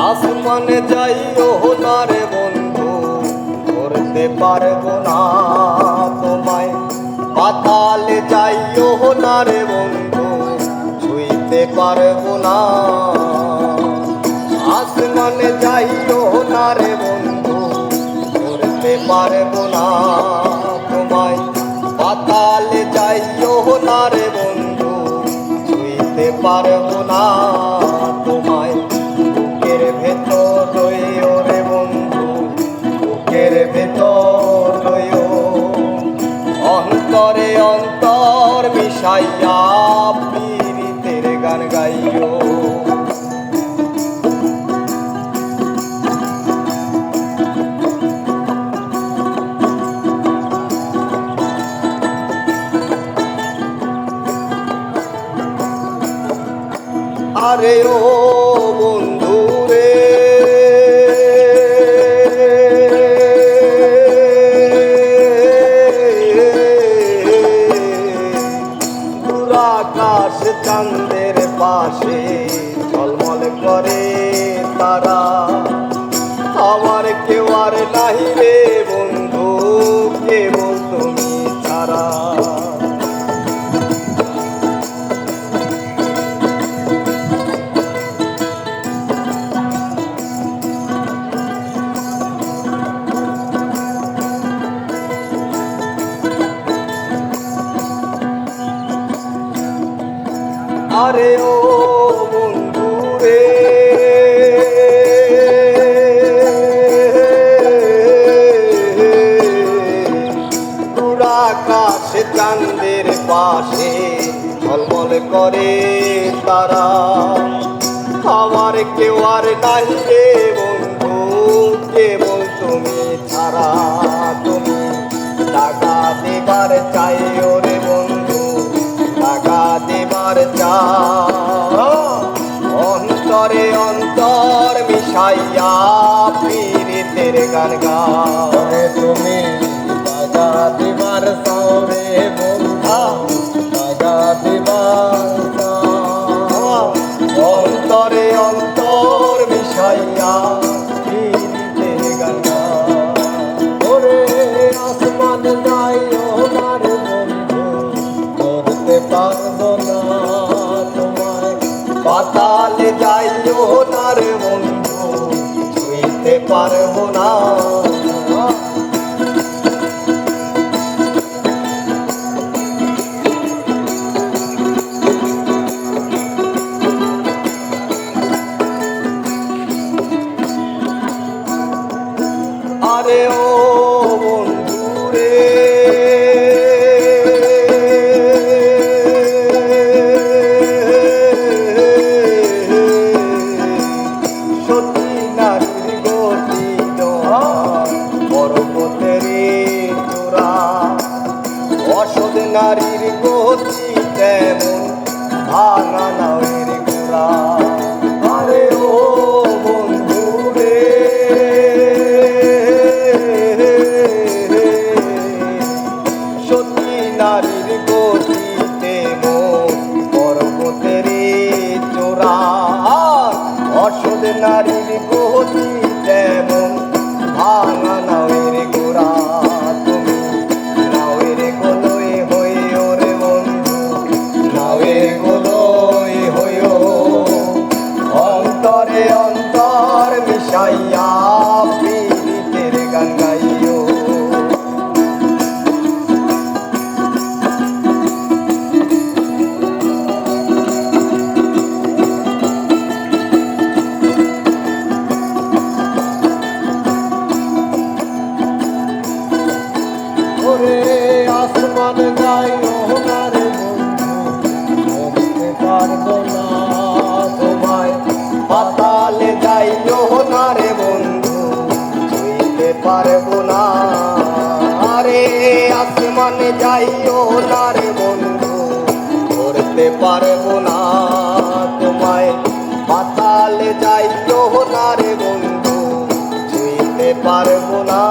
আসমানে যাইও না রে বন্ধু, ধরতে পারবো না তোমায়। পাতালে যাইও না রে বন্ধু, ছুঁইতে পারবো না। আসমানে যাইও না রে বন্ধু, ধরতে পারবো না তোমায়। পাতালে যাইও না রে বন্ধু, ছুঁইতে পারবো না তোমায়। বুকের ভেতর রইও রে বন্ধু, বুকের ভেতর রইও। অন্তরে অন্তর মিশাইয়া পীড়িতের গান গাইও। আরে ও বন্ধু রে, দূরাকাশ চাঁদের পাশে ঝলমল করে তারা। আমার কেউ আর নাহি রে বন্ধু, কেবল তুমি ছাড়া। আরে ও বন্ধু রে, দূরাকাশ চাঁদের পাশে ঝলমল করে তারা। আমার কেউ আর নাই রে বন্ধু, কেবল তুমি ছাড়া। তুমি টাকা দেবার চাইও রে বন্ধু, টাকা দেবার চাও। অন্তরে অন্তর মিশাইয়া পীড়িতের গান গাও। তুমি টাকা দেবার চাও রে বন্ধু, টাকা দেবার চাও। অন্তরে অন্তর মিশাইয়া পীড়িতের গান গাও। ওরে আসমান যাইও না রে বন্ধু, ধরতে পারবো না তোমায়। পাতালে যাইও না রে বন্ধু, ছুঁইতে পারবো না। আরে ও বন্ধু রে, সতী নারীর গতি পর্বতের চূড়া। অসৎ নারীর গতি তেমন ভাঙা নাওয়ের গোড়া। আরে ও বন্ধু রে, সতী নারীর গতিতে মন পর্বতের চূড়া। অসৎ নারীর গতি তেমন ভাঙা নাওয়ের গোড়া। তুমি নাওয়ের গোলই হইও রে বন্ধু, নাওয়ের গোলই হইও। অন্তরে অন্তর মিশাইয়া পীড়িতের গান গাইও। ওরে আসমান যাইও না রে বন্ধু, ধরতে পারবো না তোমায়। পাতালে যাইও না রে বন্ধু, ছুঁইতে পারবো না। আরে আসমানে যাইও না রে বন্ধু, ধরতে পারবো না তোমায়। পাতালে যাইও না রে বন্ধু, ছুঁইতে পারবো না।